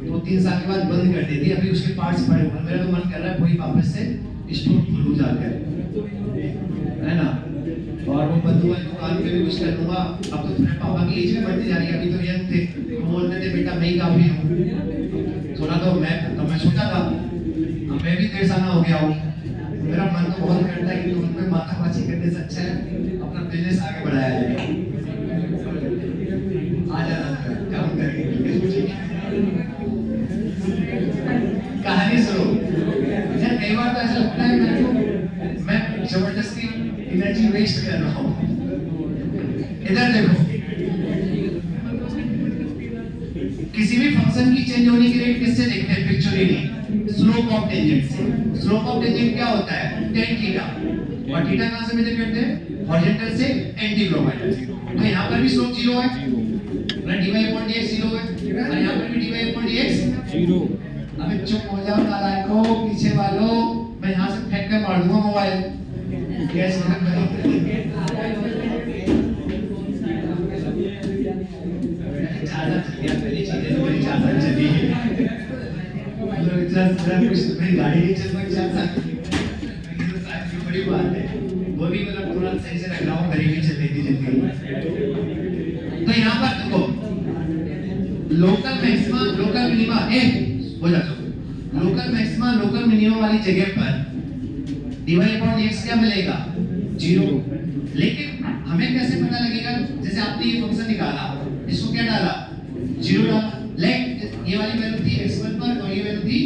तो 3 साल के बाद बंद कर दी थी, अभी उसके पार्ट्स पड़े हुए, मेरा तो मन कर रहा है वही वापस से स्टोर खोलूं जाकर, है ना, और वो बंधु वाली दुकान पे भी कुछ कर लूंगा। अब तो मेरे पापा की एज भी बढ़ती जा रही है, अभी तो यंग थे, तो बोलते थे बेटा मैं ही काफी हूँ, थोड़ा तो मैं सोचा था अब मैं भी 1.5 साल हो गया हूँ, मेरा मन तो बहुत करता है कि तुम पे माथापाची करने से अच्छा है अपना बिजनेस आगे बढ़ाया जाए। आ जाना काम करेंगे, कहानी सुनो यार, कई बार तो ऐसा लगता है मेरे को मैं जबरदस्ती एनर्जी वेस्ट कर रहा हूँ। इधर देखो, किसी भी फंक्शन की चेंज होने की रेट किससे देखते हैं, पिक्चुअली स्लोप ऑफ टेंजेंट से। स्लोप ऑफ टेंजेंट क्या होता है, tan थीटा, और थीटा कहां से मेजर करते हैं, हॉरिजॉन्टल से एंटी क्लॉकवाइज। तो यहां पर भी स्लोप 0 है, ना dy/dx 0 है, और यहां पर भी dy/dx 0। अबे चुप हो जाओ नालायको, पीछे वालों, मैं यहां से फेंक कर मार दूंगा मोबाइल, कैसे पहली चीजें तो मेरी 4 साल चली है, कुछ मेरी गाड़ी नहीं चल पाई 4 साल, ये तो शायद की बड़ी बात है, वो भी मतलब तुरंत सही से रख रहा हूँ, गरीबी चल रही थी जिंदगी। तो यहाँ पर देखो लोकल मैक्सिमा लोकल मिनिमा हो जाता, लोकल मैक्सिमा लोकल मिनिमम वाली जगह पर dy/dx क्या मिलेगा, 0। लेकिन हमें कैसे पता लगेगा, जैसे आपने ये फंक्शन निकाला, इसको क्या डाला, 0 डाला, लेकिन ये वाली वैल्यू थी x1 पर और ये वैल्यू थी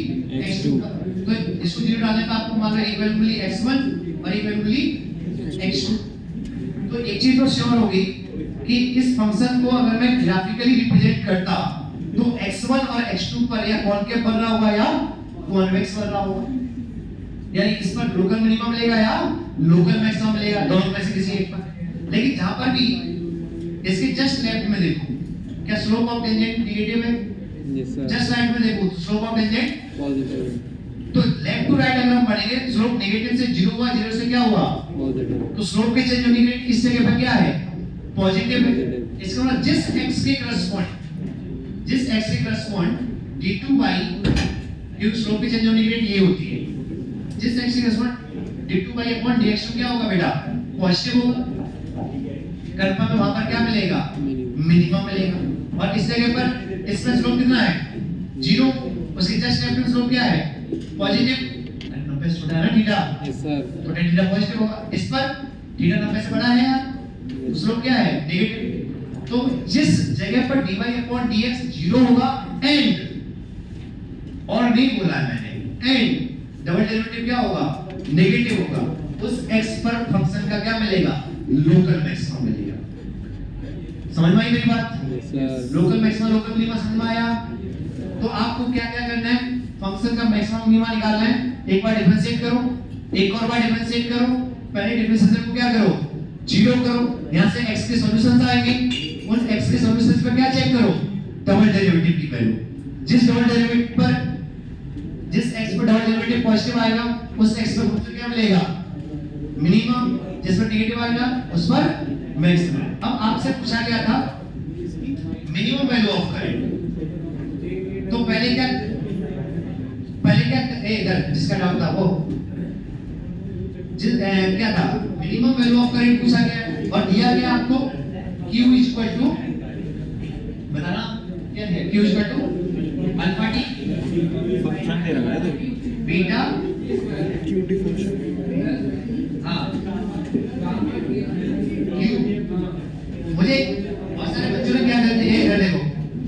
x2 पर, तो इसको 0 डालने पर आपको मान लो एक वैल्यू मिली x1 और एक वैल्यू मिली x2। तो एक चीज तो श्योर होगी कि इस फंक्शन को अगर मैं ग्राफिकली रिप्रेजेंट करता तो x1 और x2 पर या कॉनकेव बन रहा होगा या कॉन्वेक्स बन रहा होगा, यानी इस पर लोकल मिनिमम मिलेगा या लोकल मैक्सिमम मिलेगा दोनों में से किसी एक पर। लेकिन जहां पर भी इसके जस्ट लेफ्ट में देखो, क्या स्लोप ऑफ टेंजेंट नेगेटिव है? Yes, sir. जस्ट राइट में देखो स्लोप ऑफ टेंजेंट, Positive. तो लेफ्ट टू राइट अगर हम बढ़ेंगे स्लोप नेगेटिव से 0 हुआ, 0 से क्या हुआ? Positive. तो स्लोप के चेंज होने के लिए इस जगह पर क्या है? पॉजिटिव है। Positive. इसका मतलब जिस x के करस्पॉन्ड d2 बाई, क्योंकि स्लोप के चेंज होने की रेट ये होती है, जिस x के correspond d2 by upon dx क्या होगा बेटा? पॉजिटिव होगा। कंफर्म में वहां पर क्या मिलेगा? मिनिमम मिलेगा। और इस जगह पर इसका स्लोप कितना है? 0। उसके जस्ट लेफ्ट में स्लोप क्या है? पॉजिटिव। 90 से छोटा है ना थीटा, Yes, sir. तो tan थीटा पॉजिटिव होगा। इस पर थीटा 90 से बड़ा है यार, स्लोप क्या है? नेगेटिव। तो जिस जगह पर dy अपॉन dx 0 होगा एंड, और नहीं बोला है मैंने, एंड डबल डेरिवेटिव क्या होगा? नेगेटिव होगा, उस x पर फंक्शन का क्या मिलेगा? लोकल मैक्सिमम मिलेगा। समझ में आई मेरी बात? Yes, sir. Local maximum local minimum समझ में आया? तो आपको क्या क्या करना है? फंक्शन का मैक्सिमम मिनिमम निकालना है। एक बार डिफरेंशिएट करो, एक और बार डिफरेंशिएट करो। पहले डिफरेंशिएशन को क्या करो? 0 करो। यहां से x के सॉल्यूशंस आएंगे, उन x के सॉल्यूशंस पर क्या चेक करो? डबल डेरिवेटिव की वैल्यू। जिस डबल डेरिवेटिव पर, जिस x पर डबल डेरिवेटिव पॉजिटिव आएगा उस x पर फंक्शन क्या मिलेगा? मिनिमम। जिस पर नेगेटिव आएगा उस पर मैक्सिमम। अब आपसे पूछा गया था मिनिमम वैल्यू ऑफ करंट, तो पहले क्या इधर जिसका नाम था वो क्या था? मिनिमम वैल्यू ऑफ करंट पूछा गया है और दिया गया आपको Q इक्वल टू, बताना क्या है? Q equal to alpha t function दे रखा है तो बीटा क्यूटी फंक्शन। हाँ Q। मुझे बहुत सारे बच्चों ने क्या गलती है, इधर देखो,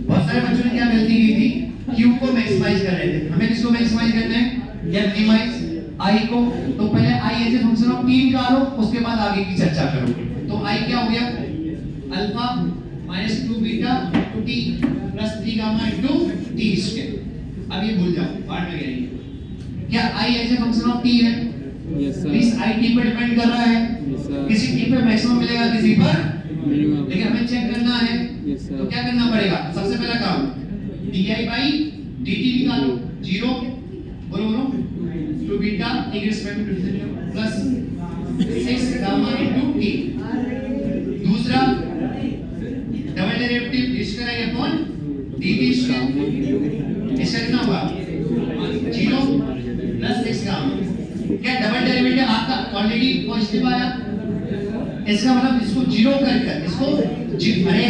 बहुत सारे बच्चों ने क्या गलती की थी? Q को मैक्सिमाइज कर रहे थे। हमें किसको मैक्सिमाइज करना है या मिनिमाइज? I को। तो पहले I as a function of t निकालो, उसके बाद आगे की चर्चा करो। तो I क्या हो गया? Alpha minus 2 beta two t plus 3 gamma into t square. अब ये भूल जाओ, बाद में करेंगे। क्या I as a function of t है? Yes, sir. इस I t पर डिपेंड कर रहा है। Yes, sir. किसी t पे मैक्सिमम मिलेगा, किसी पर Minimum. लेकिन हमें चेक करना है। Yes, sir. तो क्या करना पड़ेगा? सबसे पहला काम di बाई dt निकालो, 0 बोलो 2 बीटा एक respect two plus 6 gamma into t। दूसरा डबल डेरिवेटिव इसका है अपॉन dt स्क्वायर, इसका कितना होगा? 0 प्लस 6 गामा। क्या डबल डेरिवेटिव आपका ऑलरेडी पॉजिटिव आया? इसका मतलब इसको 0 कर इसको अरे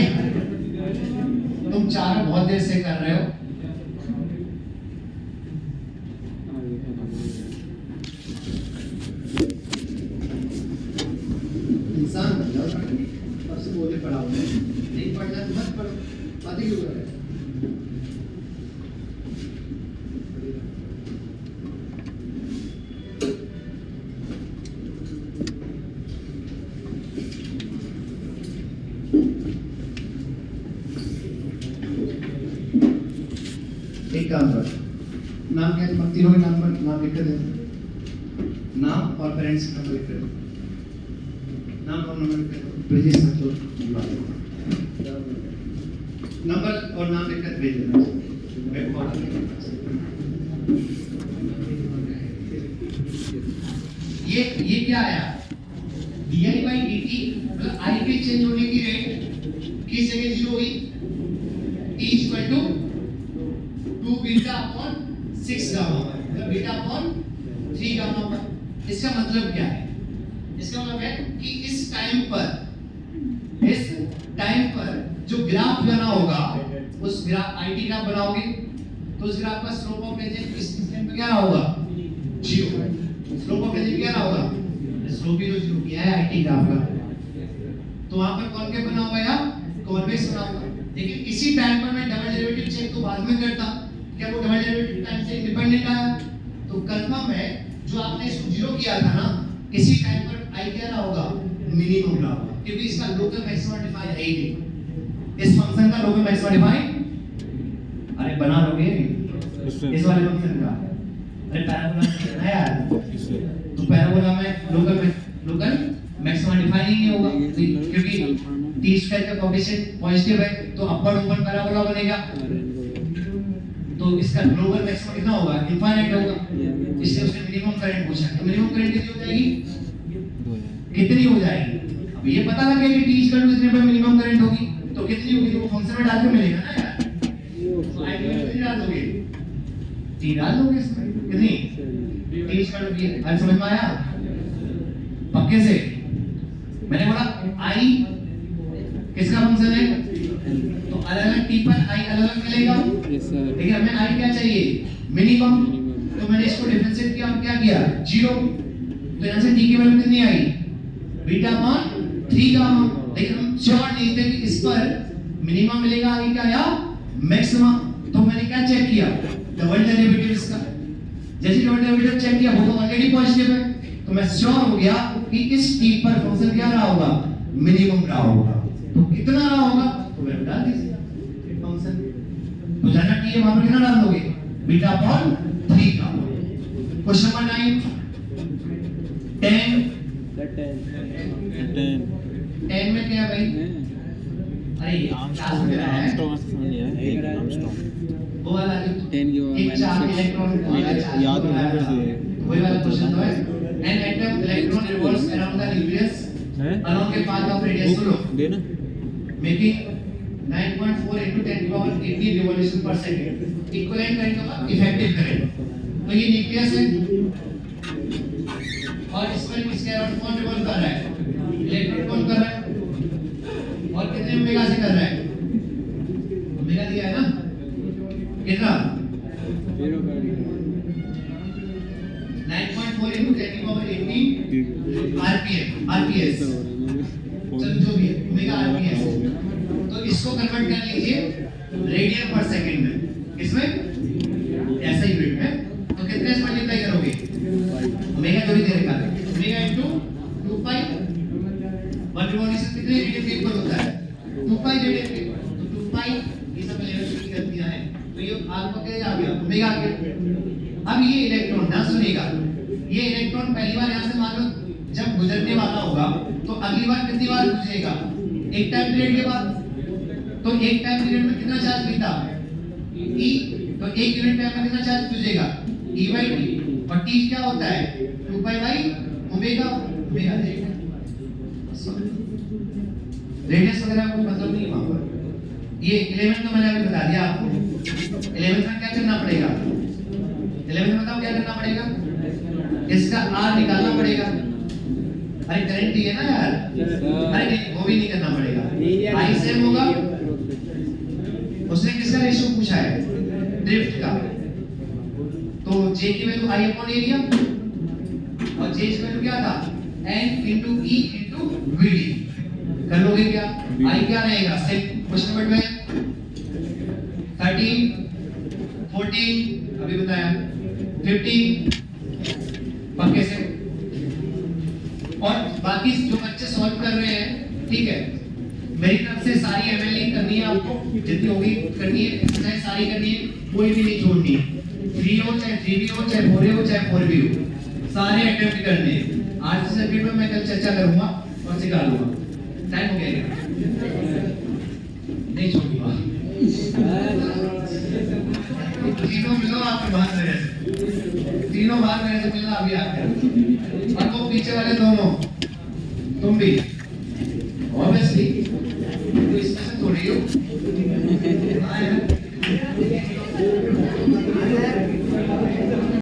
तुम चार बहुत देर से कर रहे हो। इंसान बन जाओ, सबसे बोले पढ़ाओ, नहीं पढ़ना तो मत पढ़ो, बातें क्यों कर रहे हो? एक काम कर, नाम क्या है? तीनों के नाम लिख कर दे, नाम और पेरेंट्स का नंबर लिख कर दे। नाम और नंबर लिख कर दो, ब्रिजेश संतोष नंबर और नाम लिख कर भेज देना। ये क्या आया? di by dt मतलब I के चेंज होने की रेट किस जगह 0 हुई? t equal to 2 beta upon 6 gamma, मतलब बीटा अपॉन 3 गामा पर। इसका मतलब क्या है? इसका मतलब है कि इस टाइम पर जो ग्राफ बना होगा, उस ग्राफ IT ग्राफ बनाओगे तो उस ग्राफ का स्लोप ऑफ टेंजेंट इस टाइम पे क्या होगा? 0। स्लोप ऑफ टेंजेंट क्या होगा? स्लोप ही तो 0 किया है IT ग्राफ का, तो वहां पर कॉन्केव बना होगा या कॉन्वेक्स बना होगा। लेकिन इसी टाइम पर मैं डबल डेरिवेटिव चेक तो बाद में करता, क्या वो डबल डेरिवेटिव टाइम से इंडिपेंडेंट आया? तो कंफर्म है जो आपने इसको 0 किया था ना, इसी टाइम पर I क्या रहा होगा? मिनिमम रहा होगा, क्योंकि इसका लोकल मैक्सिमम डिफाइन है ही नहीं। इस फंक्शन का लोकल मैक्सिमम डिफाइन अरे बना लोगे इस वाले फंक्शन का। अरे पैराबोला है यार, तो पैराबोला में लोकल लोकल मैक्सिमा डिफाइन ही नहीं होगा क्योंकि टी स्क्वायर का कोएफिशिएंट पॉजिटिव है तो अपवर्ड ओपन पैराबोला बनेगा तो इसका ग्लोबल मैक्सिमा कितना होगा इनफाइनाइट होगा इसलिए उसने मिनिमम करंट पूछा तो मिनिमम करंट कितनी हो जाएगी कितनी हो जाएगी अब ये पता लगे कि टी इक्वल टू इतने पर मिनिमम करंट होगी तो कितनी होगी तो वो फंक्शन में डाल के मिलेगा ना यार तो आईडी में कितनी डाल दोगे टी डाल दोगे इसमें कितनी टी इक्वल टू हर समझ में आया पक्के से मैंने बोला आई किसका फंक्शन है तो अलग-अलग टी पर आई अलग-अलग मिलेगा यस सर लेकिन हमें आई क्या चाहिए मिनिमम तो मैंने इसको डिफरेंशिएट किया और क्या किया 0 तो यहां से टी की वैल्यू कितनी आई बीटा अपॉन 3 का लेकिन हम श्योर नहीं थे कि इस पर मिनिमम मिलेगा आगे क्या या मैक्सिमम तो मैंने क्या चेक किया डबल डेरिवेटिव इसका जैसे डबल डेरिवेटिव चेक किया वो तो ऑलरेडी पॉजिटिव है तो मैं श्योर हो गया कि इस टी पर फंक्शन क्या रहा होगा मिनिमम रहा होगा तो कितना रहा होगा तो वैल्यू डाल दीजिए फंक्शन तो जाना टी है वहां पर कितना डाल दोगे बीटा अपॉन 3 का क्वेश्चन नंबर 9 10 में क्या है भाई अरे आर्मस्ट्रॉन्ग है आर्मस्ट्रॉन्ग समझ लिया है एक आर्मस्ट्रॉन्ग वो वाला 10 की एक चार्ज इलेक्ट्रॉन याद नहीं है से वही वाला क्वेश्चन तो है an atom electron revolves around the nucleus along a path of radius सुनो देना making 9.4 into 10 to the power 80 revolution per second equivalent current होगा इफेक्टिव करंट तो ये न्यूक्लियस है और इसमें इसके अराउंड कौन रिवॉल्व कर रहा है इलेक्ट्रॉन कौन कर रहा है और कितने ओमेगा से कर रहा है ओमेगा दिया है ना कितना 9.4 into 10 to the power 80 rps चल जो भी ओमेगा rps तो इसको कन्वर्ट कर लीजिए रेडियन पर सेकंड में इसमें ऐसा ही यूनिट में तो कितने से मल्टीप्लाई करोगे ओमेगा जो भी दे रखा है ओमेगा इनटू 2 पाई 1 रिवॉल्यूशन कितने रेडियन के इक्वल होता है 2 पाई रेडियन के तो 2 पाई ये सब लेवल की गलतियां हैं तो ये आपको क्या आ गया ओमेगा आ गया अब ये इलेक्ट्रॉन ध्यान सुनिएगा ये इलेक्ट्रॉन पहली बार यहां से मान लो जब गुजरने वाला होगा तो अगली बार कितनी बार गुजरेगा एक टाइम पीरियड के बाद तो एक टाइम पीरियड में कितना चार्ज बीता e तो एक यूनिट टाइम में कितना चार्ज गुजरेगा e by t और t क्या होता है 2 pi by omega omega radius वगैरह को मतलब नहीं वहां पर ये 11 तो मैंने अभी बता दिया आपको 11 में क्या करना पड़ेगा 11 में बताओ क्या करना पड़ेगा इसका r निकालना पड़ेगा अरे करंट ही है ना यार अरे नहीं वो भी नहीं करना पड़ेगा i सेम होगा उसने किसका रेशियो पूछा है ड्रिफ्ट का तो j की वैल्यू i अपॉन एरिया और j की वैल्यू क्या था n into e into vd कर लोगे क्या i क्या रहेगा सेम क्वेश्चन नंबर 12 13 14 अभी बताया 15 पक्के से और बाकी जो बच्चे सॉल्व कर रहे हैं ठीक है मेरी तरफ से सारी एमएलई करनी है आपको जितनी होगी करनी है एक्सरसाइज सारी करनी है कोई भी नहीं छोड़नी है 3 हो चाहे 3b हो चाहे 4a हो चाहे 4b हो सारे अटेम्प्ट करने हैं आज के सर्किट में मैं कल चर्चा करूंगा और सिखा दूंगा टाइम हो गया नहीं छोड़ूंगा तीनों मिलो आपके बाहर मेरे से तीनों बाहर मेरे से मिलना अभी आकर और वो पीछे वाले दोनों तुम भी ऑब्वियसली तो इसमें से थोड़ी हो